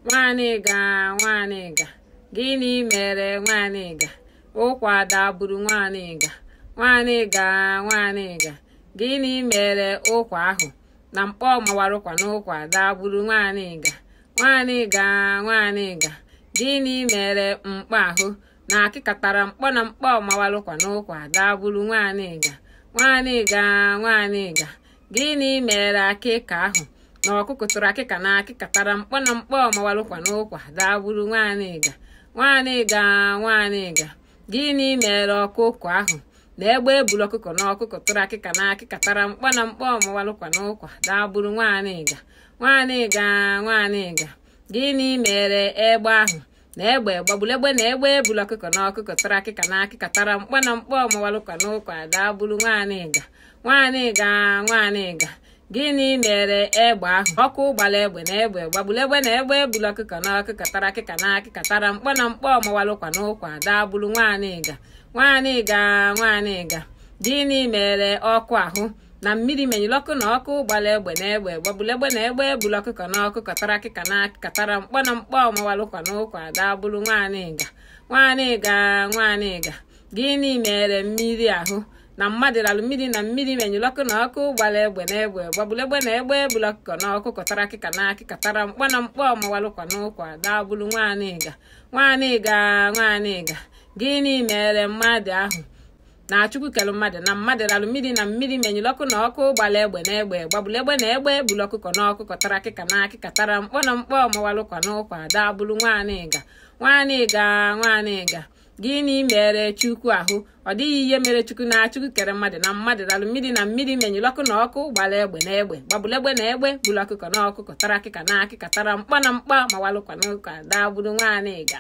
Nwaniga, nwaniga, gịnị mere nwaniga? Ụkwa dagburu nwaniga. Nwaniga, nwaniga, gịnị mere ụkwa ahụ? Na mkpọ mawarụkwa n'ụkwa dagburu nwaniga. Nwaniga, nwaniga, gịnị mere mkpọ ahụ? Na akịkatara mkpọ na mkpọ mawarụkwa n'ụkwa dagburu nwaniga. Nwaniga, nwaniga, gịnị mere akịka ahụ? Na ọkụkọ tụrụ akịka na akịkatara mkpọ na mkpọ mawarụkwa n'ụkwa dagburu nwaniga. Nwaniga, nwaniga, gịnị mere ọkụkọ ahụ? Na egbe ebulu ọkụkọ na ọkụkọ tụrụ akịka na akịkatara mkpọ na mkpọ mawarụkwa n'ụkwa dagburu nwaniga. Nwaniga, nwaniga, gịnị mere egbe ahụ? Na egbe gbagbulegbe na egbe ebulu ọkụkọ na ọkụkọ tụrụ akịka na akịkatara mkpọ na mkpọ mawarụkwa n'ụkwa dagburu nwaniga. Nwaniga, nwaniga, gịnị mere egbe ahụ? Ọkụ gbara egbe na egbe gbagbulegbe na egbe ebulu ọkụkọ na ọkụkọ tara akịka na akịkatara mkpọ na mkpọ mawarụkwa n'ụkwa dagburu nwaniga. Nwaniga, nwaniga, gịnị mere ọkụ ahụ? Na mmiri menyere ọkụ na ọkụ gbara egbe na egbe gbagbulegbe na egbe ebulu ọkụkọ na ọkụkọ tara akịka na akịkatara mkpọ na mkpọ mawarụkwa n'ụkwa dagburu nwaniga. Nwaniga, nwaniga, gịnị mere mmiri ahụ? Na mmadụ ralụ mmiri na mmiri menyere ọkụ na ọkụ gbara egbe na egbe gbagbulegbe na egbe ebulu ọkụkọ na ọkụkọ tara akịka na akịkatara mkpọ na mkpọ mawarụkwa n'ụkwa dagburu nwaniga. Nwaniga, nwaniga, gịnị mere mmadụ ahụ? Na Chukwu kere mmadụ na mmadụ ralụ mmiri na mmiri menyere ọkụ na ọkụ gbara egbe na egbe gbagbulegbe na egbe ebulu ọkụkọ na ọkụkọ tara akịka na akịkatara mkpọ na mkpọ mawarụkwa n'ụkwa dagburu nwaniga. Nwaniga, nwaniga, gịnị mere Chukwu ahụ? Ọ dịghị ihe mere Chukwu na Chukwu kere mmadụ na mmadụ ralụ mmiri na mmiri menyere ọkụ na ọkụ gbara egbe na egbe gbagbulegbe na egbe ebulu ọkụkọ na ọkụkọ tara akịka na akịkatara mkpọ na mkpọ mawarụkwa n'ụkwa dagburu nwaniga.